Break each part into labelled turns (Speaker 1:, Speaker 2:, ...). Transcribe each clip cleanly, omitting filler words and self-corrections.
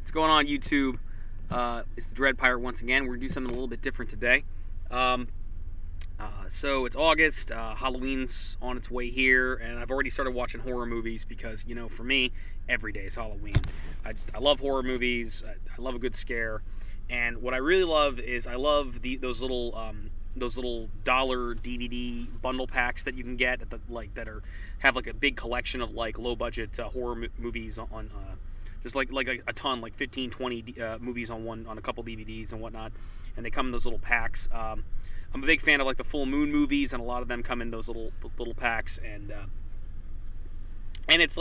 Speaker 1: What's going on, YouTube? It's the Dread Pirate once again. We're going to do something a little bit different today. So it's August, Halloween's on its way here, and I've already started watching horror movies because, for me, every day is Halloween. I love horror movies. I love a good scare. And what I really love is I love those little dollar DVD bundle packs that you can get at the have a big collection of low budget horror movies on just like a ton, like 15, 20 movies on a couple DVDs and whatnot, and they come in those little packs. I'm a big fan of the full moon movies, and a lot of them come in those little packs, and it's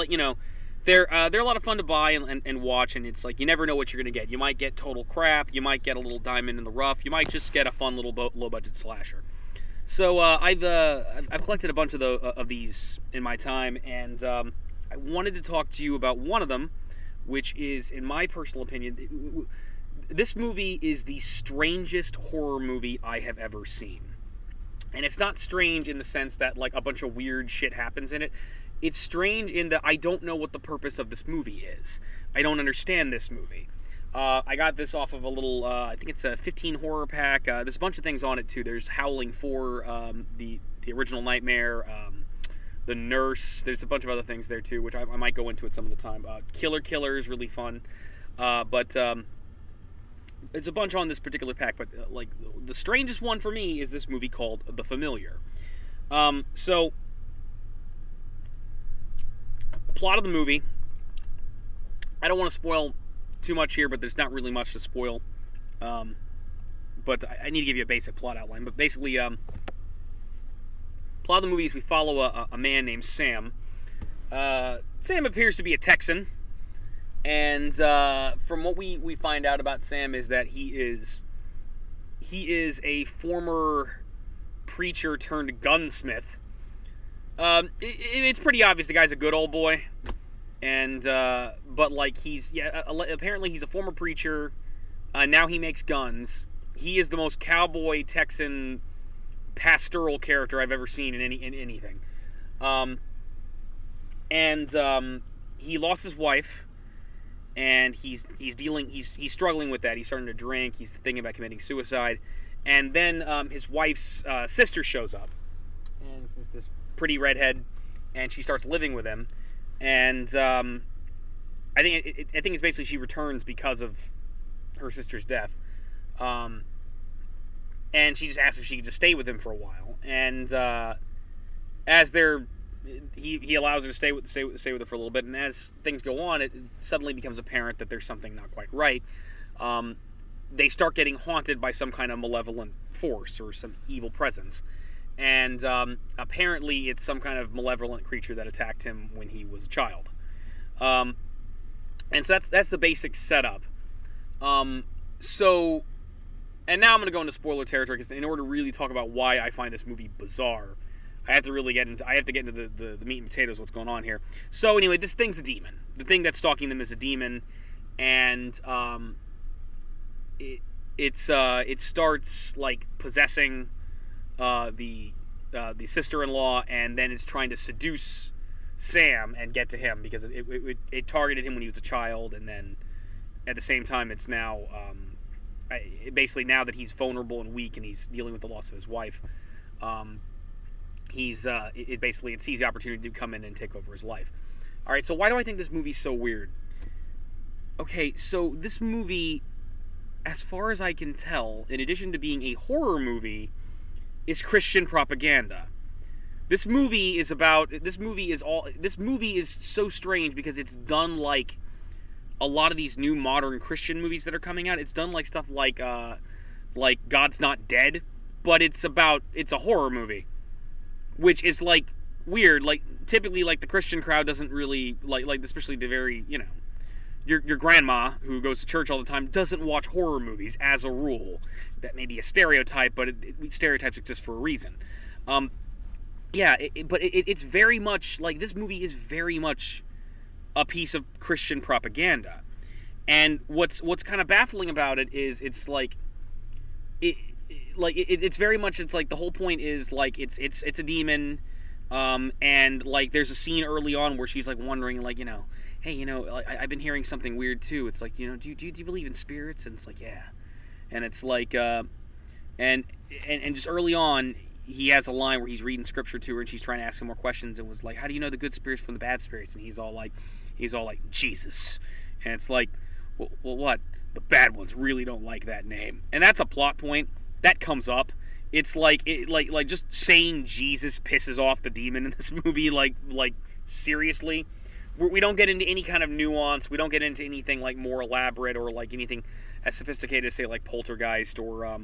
Speaker 1: they're a lot of fun to buy and watch, and it's you never know what you're gonna get. You might get total crap, you might get a little diamond in the rough, you might just get a fun little low budget slasher. So I've collected a bunch of these in my time, and I wanted to talk to you about one of them, which is, in my personal opinion, this movie is the strangest horror movie I have ever seen. And it's not strange in the sense that a bunch of weird shit happens in it. It's strange in that I don't know what the purpose of this movie is. I don't understand this movie. I got this off of a little, I think it's a 15 horror pack. There's a bunch of things on it too. There's Howling 4, the original Nightmare, The Nurse. There's a bunch of other things there too, which I might go into at some of the time. Killer is really fun. But it's a bunch on this particular pack. But the strangest one for me is this movie called The Familiar. So, plot of the movie. I don't want to spoil too much here, but there's not really much to spoil. But I need to give you a basic plot outline. But basically, plot of the movie is we follow a man named Sam. Sam appears to be a Texan, and from what we find out about Sam is that he is a former preacher turned gunsmith. It's pretty obvious the guy's a good old boy, and but apparently he's a former preacher. Now he makes guns. He is the most cowboy Texan pastoral character I've ever seen in anything. He lost his wife, and he's struggling with that. He's starting to drink. He's thinking about committing suicide, and then his wife's sister shows up, and it's this pretty redhead, and she starts living with him, and I think it's basically she returns because of her sister's death, and she just asks if she could just stay with him for a while, and as he allows her to stay with her for a little bit, and as things go on, it suddenly becomes apparent that there's something not quite right. They start getting haunted by some kind of malevolent force or some evil presence. And apparently it's some kind of malevolent creature that attacked him when he was a child. And so that's the basic setup. And now I'm going to go into spoiler territory, because in order to really talk about why I find this movie bizarre, I have to get into the meat and potatoes of what's going on here. So anyway, this thing's a demon. The thing that's stalking them is a demon, and it starts possessing the sister-in-law, and then it's trying to seduce Sam and get to him, because it targeted him when he was a child, and then at the same time it's now basically, now that he's vulnerable and weak and he's dealing with the loss of his wife, it sees the opportunity to come in and take over his life. All right, so why do I think this movie's so weird? Okay, so this movie, as far as I can tell, in addition to being a horror movie, is Christian propaganda. This movie is so strange because it's done like a lot of these new modern Christian movies that are coming out. It's done stuff like God's Not Dead, but it's a horror movie, which is weird. Typically the Christian crowd doesn't really especially the very, your grandma who goes to church all the time doesn't watch horror movies as a rule. That may be a stereotype, but stereotypes exist for a reason. It's very much this movie is very much a piece of Christian propaganda. And what's kind of baffling about it is it's very much the whole point is it's a demon, and there's a scene early on where she's wondering hey, I've been hearing something weird too. It's like, do you believe in spirits? And it's like, yeah. And it's like, and just early on, he has a line where he's reading scripture to her, and she's trying to ask him more questions. And was like, how do you know the good spirits from the bad spirits? And he's all like, Jesus. And it's like, well, what? The bad ones really don't like that name. And that's a plot point that comes up. It's like just saying Jesus pisses off the demon in this movie. Like seriously, we don't get into any kind of nuance. We don't get into anything like more elaborate or like anything as sophisticated as say like Poltergeist or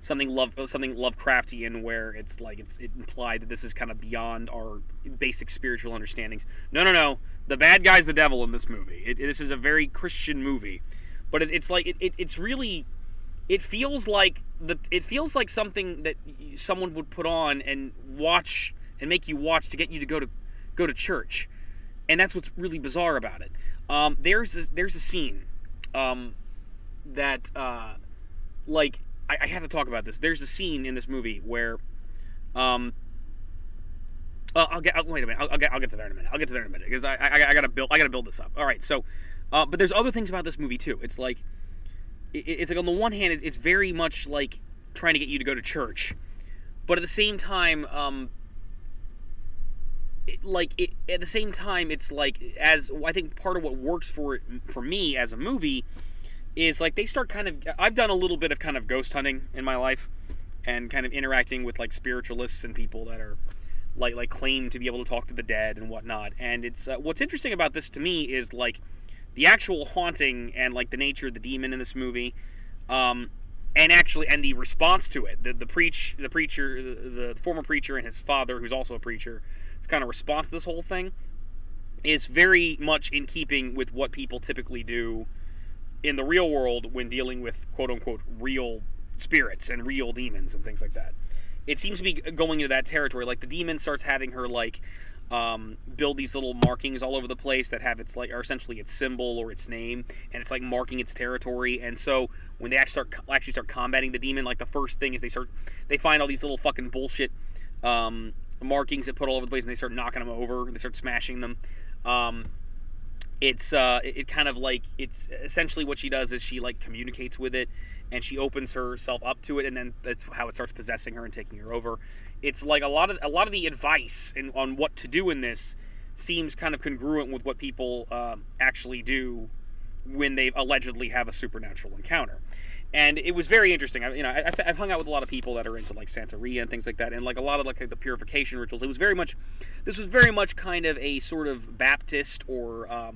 Speaker 1: something Lovecraftian, where it's like it implied that this is kind of beyond our basic spiritual understandings. No. The bad guy's the devil in this movie. This is a very Christian movie, but it's really. It feels like something that someone would put on and watch and make you watch to get you to go to church, and that's what's really bizarre about it. There's a scene that like I have to talk about this. There's a scene in this movie where wait a minute. I'll get to there in a minute. I'll get to there in a minute because I gotta build this up. All right. So, but there's other things about this movie too. It's like on the one hand, it's very much like trying to get you to go to church, but at the same time, it's like, as I think part of what works for me as a movie is like they start kind of. I've done a little bit of kind of ghost hunting in my life, and kind of interacting with like spiritualists and people that are like claim to be able to talk to the dead and whatnot. And it's what's interesting about this to me is like the actual haunting and like the nature of the demon in this movie, and the response to it. The former preacher and his father, who's also a preacher, his kind of response to this whole thing is very much in keeping with what people typically do in the real world when dealing with quote unquote real spirits and real demons and things like that. It seems to be going into that territory. Like the demon starts having her like build these little markings all over the place that have its like, are essentially its symbol or its name, and it's like marking its territory. And so when they actually start combating the demon, like the first thing is they find all these little fucking bullshit markings that put all over the place, and they start knocking them over. They start smashing them. It's kind of like, it's essentially what she does is she like communicates with it, and she opens herself up to it, and then that's how it starts possessing her and taking her over. It's like a lot of the advice on what to do in this seems kind of congruent with what people actually do when they allegedly have a supernatural encounter. And it was very interesting. I've hung out with a lot of people that are into like Santeria and things like that, and like a lot of like the purification rituals. This was very much kind of a sort of Baptist or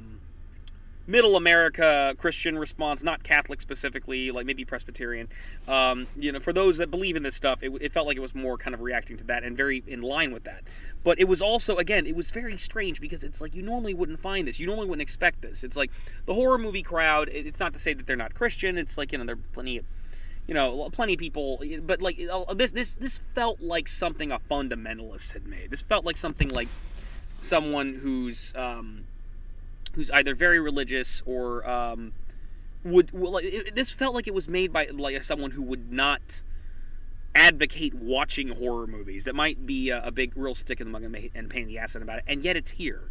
Speaker 1: Middle America Christian response, not Catholic specifically, like maybe Presbyterian. For those that believe in this stuff, it felt like it was more kind of reacting to that and very in line with that. But it was also, again, it was very strange because it's like you normally wouldn't find this. You normally wouldn't expect this. It's like the horror movie crowd, it's not to say that they're not Christian. It's like, there are plenty of people, but like this felt like something a fundamentalist had made. This felt like something like someone who's either very religious or this felt like it was made by like someone who would not advocate watching horror movies. That might be a big real stick in the mud and pain in the ass about it, and yet it's here.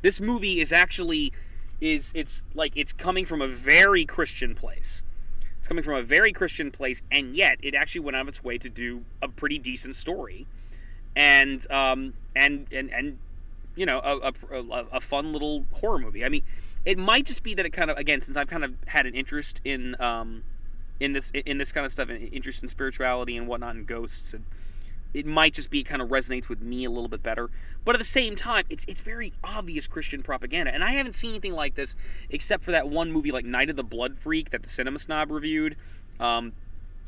Speaker 1: This movie is actually it's coming from a very Christian place. It's coming from a very Christian place, and yet it actually went out of its way to do a pretty decent story, and a fun little horror movie. I mean, it might just be that it kind of, again, since I've kind of had an interest in this kind of stuff, and interest in spirituality and whatnot, and ghosts, and it might just be kind of resonates with me a little bit better. But at the same time, it's very obvious Christian propaganda, and I haven't seen anything like this except for that one movie like Night of the Blood Freak that the Cinema Snob reviewed,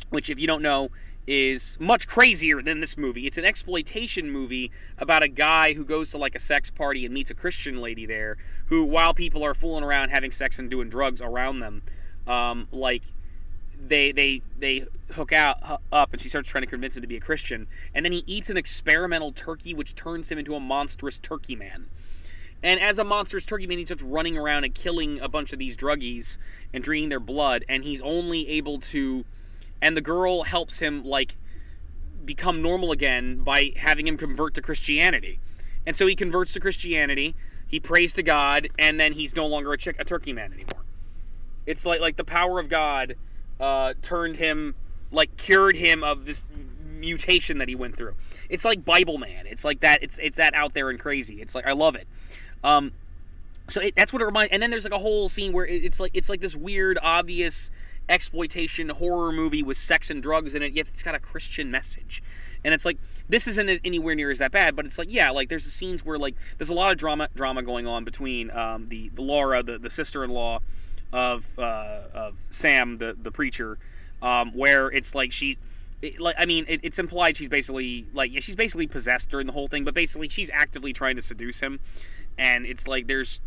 Speaker 1: which, if you don't know, is much crazier than this movie. It's an exploitation movie about a guy who goes to like a sex party and meets a Christian lady there, who, while people are fooling around having sex and doing drugs around them, they hook up, and she starts trying to convince him to be a Christian, and then he eats an experimental turkey which turns him into a monstrous turkey man. And as a monstrous turkey man, he starts running around and killing a bunch of these druggies and drinking their blood, and he's only able to, and the girl helps him like become normal again by having him convert to Christianity. And so he converts to Christianity, he prays to God, and then he's no longer a turkey man anymore. It's like the power of God turned him, like cured him of this mutation that he went through. It's like Bible Man. It's like that. It's that out there and crazy. It's like, I love it. That's what it reminds. And then there's like a whole scene where it's like this weird, obvious exploitation horror movie with sex and drugs in it, yet it's got a Christian message. And it's like, this isn't anywhere near as that bad, but it's like, yeah, like there's the scenes where like there's a lot of drama going on between the Laura, the sister-in-law of Sam, the preacher, where it's like it's implied she's basically she's basically possessed during the whole thing, but basically she's actively trying to seduce him, and it's like there's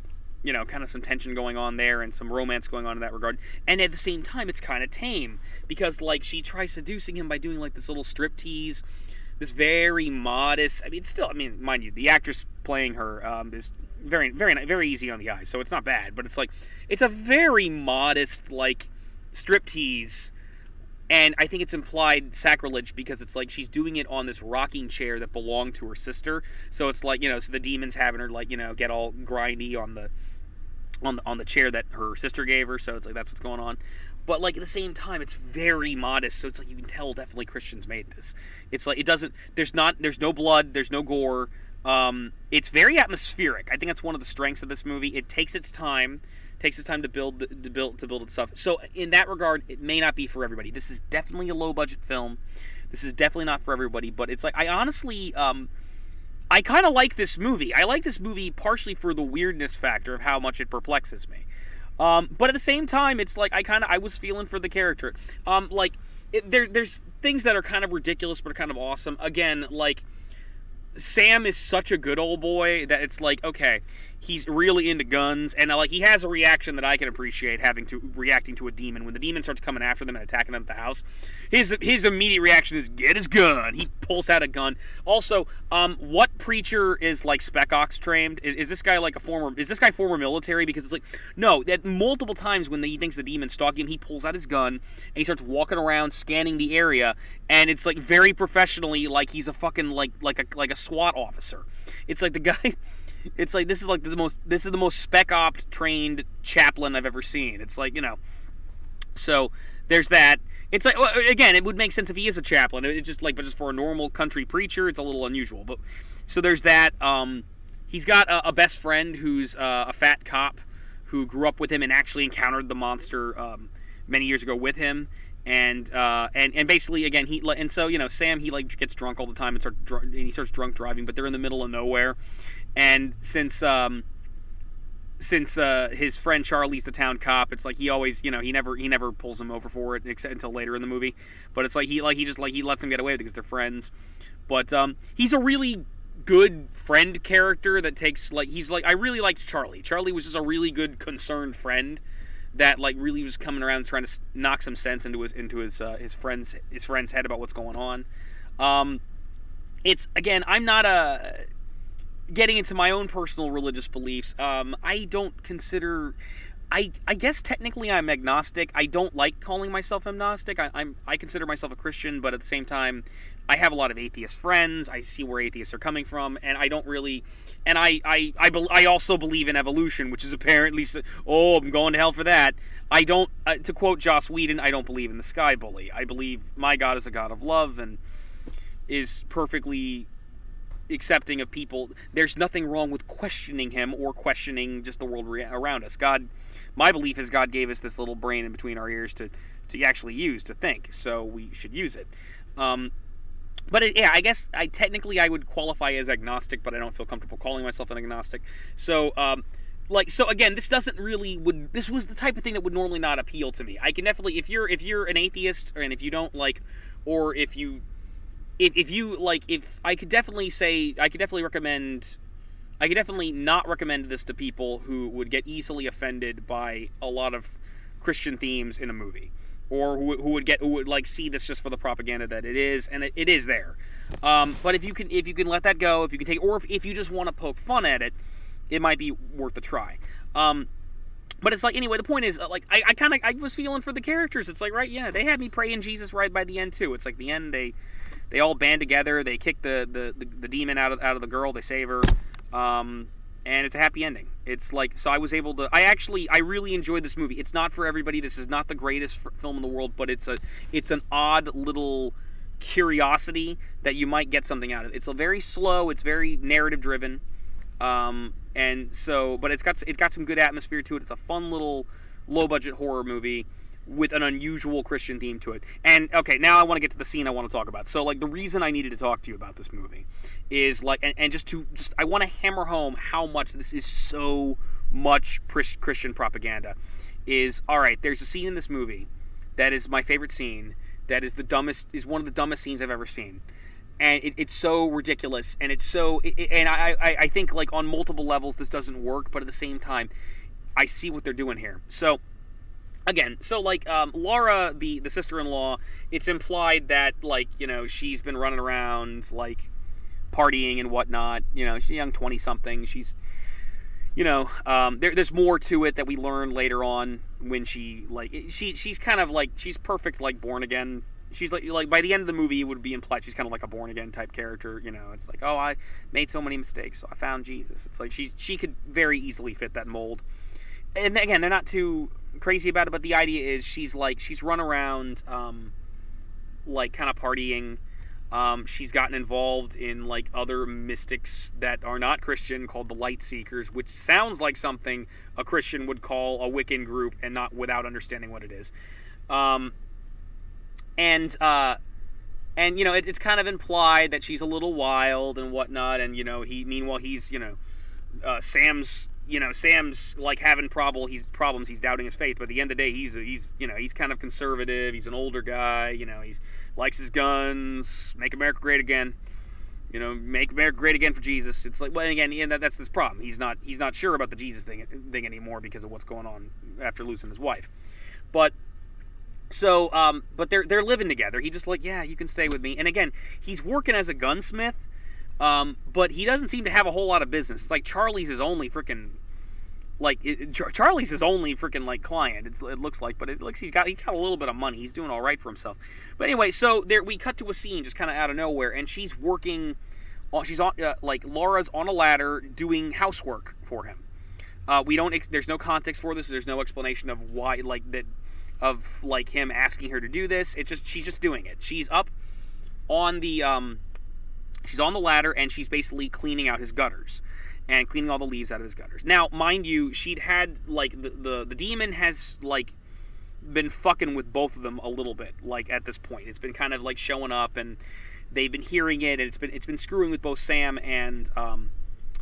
Speaker 1: kind of some tension going on there and some romance going on in that regard. And at the same time, it's kind of tame because like she tries seducing him by doing like this little strip tease, this very modest. Mind you, the actress playing her is very, very, very easy on the eyes, so it's not bad. But it's like it's a very modest like strip tease. And I think it's implied sacrilege because it's like she's doing it on this rocking chair that belonged to her sister. So it's like, so the demon's having her get all grindy on the chair that her sister gave her. So it's like that's what's going on. But like at the same time, it's very modest. So it's like you can tell definitely Christians made this. It's like there's no blood, there's no gore. It's very atmospheric. I think that's one of the strengths of this movie. It takes its time to build its stuff. So in that regard, it may not be for everybody. This is definitely a low budget film. This is definitely not for everybody. But it's like I honestly, I kind of like this movie. I like this movie partially for the weirdness factor of how much it perplexes me. But at the same time, it's like I was feeling for the character. There's things that are kind of ridiculous but are kind of awesome. Again, like Sam is such a good old boy that it's like, okay, he's really into guns, and like he has a reaction that I can appreciate, reacting to a demon. When the demon starts coming after them and attacking them at the house, his immediate reaction is get his gun. He pulls out a gun. Also, what preacher is like Spec Ops trained? Is this guy like former military? Because it's like, no, that multiple times when he thinks the demon's stalking him, he pulls out his gun and he starts walking around scanning the area, and it's like very professionally, like he's a fucking like a SWAT officer. It's like the guy. It's like this is the most Spec Ops trained chaplain I've ever seen. It's like, so there's that. It's like, well, again, it would make sense if he is a chaplain. It's just like, but just for a normal country preacher, it's a little unusual. But so there's that. He's got a best friend who's a fat cop who grew up with him and actually encountered the monster many years ago with him. And basically again Sam, he like gets drunk all the time and he starts drunk driving, but they're in the middle of nowhere. And since his friend Charlie's the town cop, it's like he always, he never pulls him over for it except until later in the movie. But it's like he lets him get away with it because they're friends. But he's a really good friend character that takes I really liked Charlie. Charlie was just a really good concerned friend that like really was coming around trying to knock some sense into his friend's head about what's going on. It's again, I'm not getting into my own personal religious beliefs. I don't consider. I guess technically I'm agnostic. I don't like calling myself agnostic. I consider myself a Christian, but at the same time, I have a lot of atheist friends. I see where atheists are coming from, and I don't really. And I also believe in evolution, which is apparently, I'm going to hell for that. I don't, to quote Joss Whedon, I don't believe in the sky bully. I believe my God is a God of love and is perfectly accepting of people. There's nothing wrong with questioning him or questioning just the world around us. My belief is God gave us this little brain in between our ears to actually use, to think, so we should use it. But I guess I would qualify as agnostic, but I don't feel comfortable calling myself an agnostic. So, again, this was the type of thing that would normally not appeal to me. I can definitely, if you're an atheist, and if you don't like, or if I could definitely recommend. I could definitely not recommend this to people who would get easily offended by a lot of Christian themes in a movie, or who would see this just for the propaganda that it is, and it is there. But if you can let that go, if you can take, or if you just want to poke fun at it, it might be worth a try. But it's like, anyway, the point is, I was feeling for the characters. It's like, right, yeah, they had me praying Jesus right by the end too. It's like the end, they all band together, they kick the demon out of the girl, they save her. and it's a happy ending. It's like, so I was able to. I really enjoyed this movie. It's not for everybody. This is not the greatest film in the world, but it's an odd little curiosity that you might get something out of. It's a very slow. It's very narrative driven, and so, but it's got some good atmosphere to it. It's a fun little low budget horror movie with an unusual Christian theme to it. And okay, now I want to get to the scene I want to talk about. So like the reason I needed to talk to you about this movie is like, and just I want to hammer home how much this is so much Christian propaganda. Is all right. There's a scene in this movie that is my favorite scene. That is one of the dumbest scenes I've ever seen. And it's so ridiculous, and it's so, and I think like on multiple levels this doesn't work, but at the same time, I see what they're doing here. So again, so like Laura, the sister-in-law, it's implied that like, you know, she's been running around like partying and whatnot. You know, she's a young 20-something. She's, you know, there's more to it that we learn later on when she's kind of like, she's perfect like born again. She's like by the end of the movie it would be implied she's kind of like a born again type character. You know, it's like, oh, I made so many mistakes, so I found Jesus. It's like she could very easily fit that mold. And again, they're not too crazy about it, but the idea is she's run around like kind of partying. She's gotten involved in like other mystics that are not Christian called the Light Seekers, which sounds like something a Christian would call a Wiccan group, and not without understanding what it is. And you know, it's kind of implied that she's a little wild and whatnot, and you know, he's you know, Sam's like having problems. He's doubting his faith, but at the end of the day, he's you know, he's kind of conservative. He's an older guy. You know, he's likes his guns. Make America great again. You know, make America great again for Jesus. It's like, well, again, that's this problem. He's not sure about the Jesus thing anymore because of what's going on after losing his wife. But so, but they're living together. He just like, yeah, you can stay with me. And again, he's working as a gunsmith. But he doesn't seem to have a whole lot of business. It's like Charlie's his only freaking Charlie's his only freaking like client. It looks like, but it looks he's got a little bit of money. He's doing all right for himself. But anyway, so there we cut to a scene just kind of out of nowhere, and she's working. She's on like Laura's on a ladder doing housework for him. There's no context for this. There's no explanation of why like him asking her to do this. It's just she's just doing it. She's up on the She's on the ladder, and she's basically cleaning out his gutters and cleaning all the leaves out of his gutters. Now, mind you, she'd had, like, the demon has, like, been fucking with both of them a little bit, like, at this point. It's been kind of, like, showing up, and they've been hearing it, and it's been screwing with both Sam and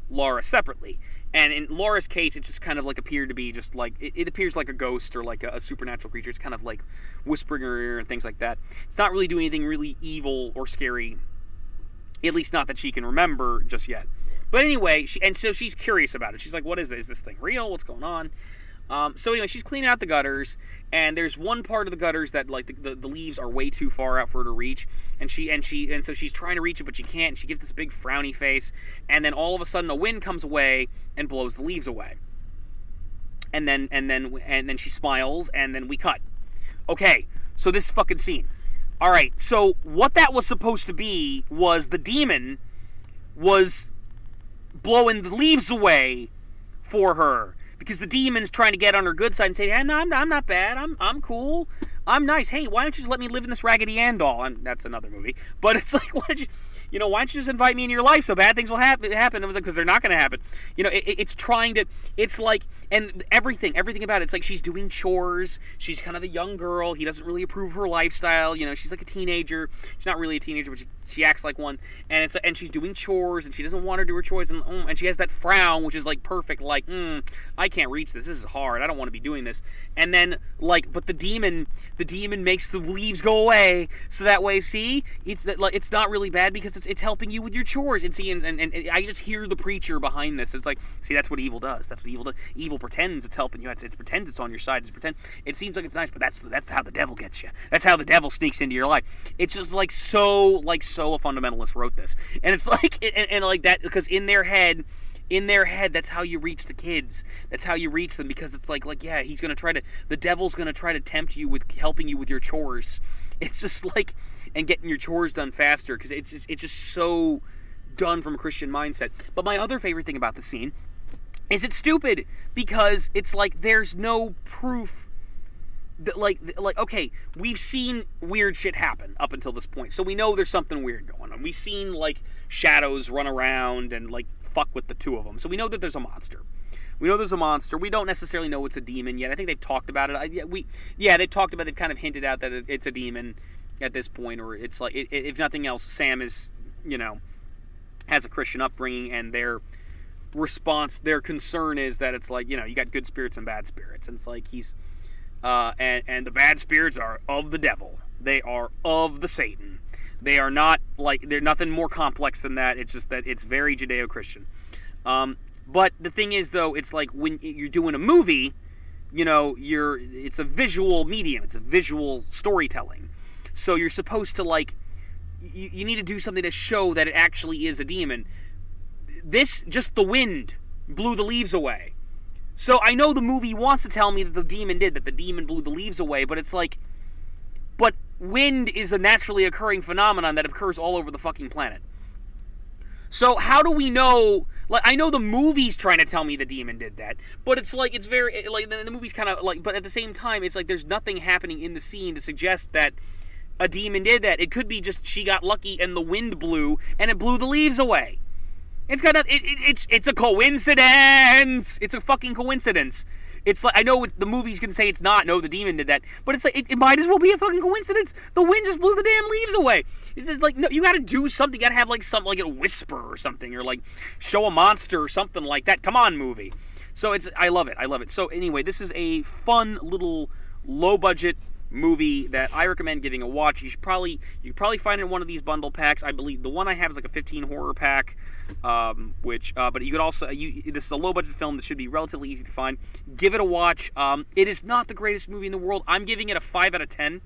Speaker 1: Laura separately. And in Laura's case, it just kind of, like, appeared to be just, like, it appears like a ghost or, like, a supernatural creature. It's kind of, like, whispering in her ear and things like that. It's not really doing anything really evil or scary. At least not that she can remember just yet. But anyway, so she's curious about it. She's like, what is this? Is this thing real? What's going on? So anyway, she's cleaning out the gutters, and there's one part of the gutters that like the leaves are way too far out for her to reach, and so she's trying to reach it, but she can't, and she gives this big frowny face, and then all of a sudden a wind comes away and blows the leaves away. And then she smiles, and then we cut. Okay, so this fucking scene. All right, so what that was supposed to be was the demon was blowing the leaves away for her, because the demon's trying to get on her good side and say, "Hey, no, I'm not bad. I'm cool. I'm nice. Hey, why don't you just let me live in this Raggedy Ann doll?" And that's another movie, but it's like, why don't you just invite me in your life so bad things will happen? It was like, because they're not going to happen. You know, it's trying to. It's like, and everything about it. It's like she's doing chores. She's kind of a young girl. He doesn't really approve of her lifestyle. You know, she's like a teenager. She's not really a teenager, but she acts like one. And and she's doing chores, and she doesn't want to do her chores, and she has that frown, which is like perfect. Like, I can't reach this. This is hard. I don't want to be doing this. And then but the demon makes the leaves go away, so that way, see, it's not really bad because it's helping you with your chores. And see, and I just hear the preacher behind this. It's like, see, that's what evil does. That's what evil does. Evil pretends it's helping you. It pretends it's on your side. It seems like it's nice, but that's how the devil gets you. That's how the devil sneaks into your life. It's just like so a fundamentalist wrote this, and it's like and like that, because in their head, that's how you reach the kids. That's how you reach them, because it's like yeah, the devil's gonna try to tempt you with helping you with your chores. It's just like, and getting your chores done faster, because it's just so done from a Christian mindset. But my other favorite thing about the scene Is it stupid? Because it's like there's no proof that like okay, we've seen weird shit happen up until this point, so we know there's something weird going on. We've seen like shadows run around and like fuck with the two of them, so we know that there's a monster. We know there's a monster. We don't necessarily know it's a demon yet. I think they've talked about it. They've talked about it. They've kind of hinted out that it's a demon at this point, or it's like if nothing else, Sam is has a Christian upbringing, and their concern is that it's like you got good spirits and bad spirits, and it's like he's and the bad spirits are of the devil. They are of the Satan. They are not like they're nothing more complex than that. It's just that it's very Judeo-Christian. But the thing is, though, it's like when you're doing a movie, it's a visual medium. It's a visual storytelling. So you're supposed to like you need to do something to show that it actually is a demon. Just the wind blew the leaves away. So I know the movie wants to tell me that the demon blew the leaves away, but it's like, but wind is a naturally occurring phenomenon that occurs all over the fucking planet. So how do we know? Like, I know the movie's trying to tell me the demon did that, but it's like, it's very, like, the movie's kind of like, but at the same time, it's like there's nothing happening in the scene to suggest that a demon did that. It could be just she got lucky and the wind blew and it blew the leaves away. It's a coincidence. It's a fucking coincidence. It's like, I know the movie's gonna say it's not. No, the demon did that, but it's like it might as well be a fucking coincidence. The wind just blew the damn leaves away. It's just like, no, you got to do something. You got to have like something like a whisper or something, or like show a monster or something like that. Come on, movie. So I love it. So anyway, this is a fun little low budget movie that I recommend giving a watch. You could probably find it in one of these bundle packs. I believe the one I have is like a 15 horror pack, but you could also this is a low budget film that should be relatively easy to find. Give it a watch. It is not the greatest movie in the world. I'm giving it a 5 out of 10.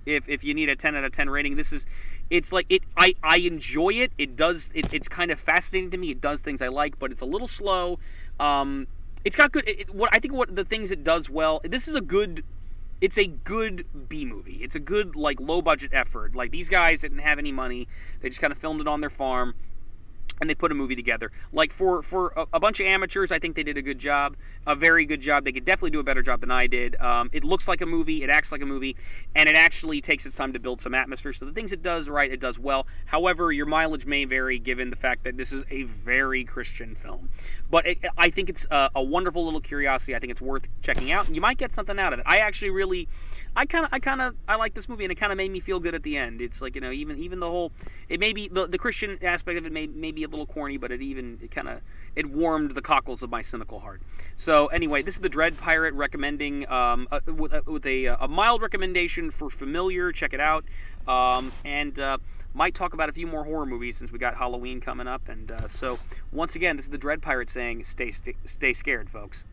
Speaker 1: If you need a 10 out of 10 rating, I enjoy it. It's kind of fascinating to me. It does things I like, but it's a little slow. It's got good. What the things it does well. It's a good B movie. It's a good, like, low-budget effort. Like, these guys didn't have any money. They just kind of filmed it on their farm, and they put a movie together. Like, for a bunch of amateurs, I think they did a good job. A very good job. They could definitely do a better job than I did. It looks like a movie. It acts like a movie. And it actually takes its time to build some atmosphere. So the things it does right, it does well. However, your mileage may vary given the fact that this is a very Christian film. But I think it's a wonderful little curiosity. I think it's worth checking out. You might get something out of it. I actually really, I like this movie, and it kind of made me feel good at the end. It's like, even the whole, it may be the Christian aspect of it may be a little corny, but it warmed the cockles of my cynical heart. So anyway, this is the Dread Pirate recommending with a mild recommendation for familiar. Check it out, and might talk about a few more horror movies since we got Halloween coming up. And so once again, this is the Dread Pirate saying, stay scared, folks.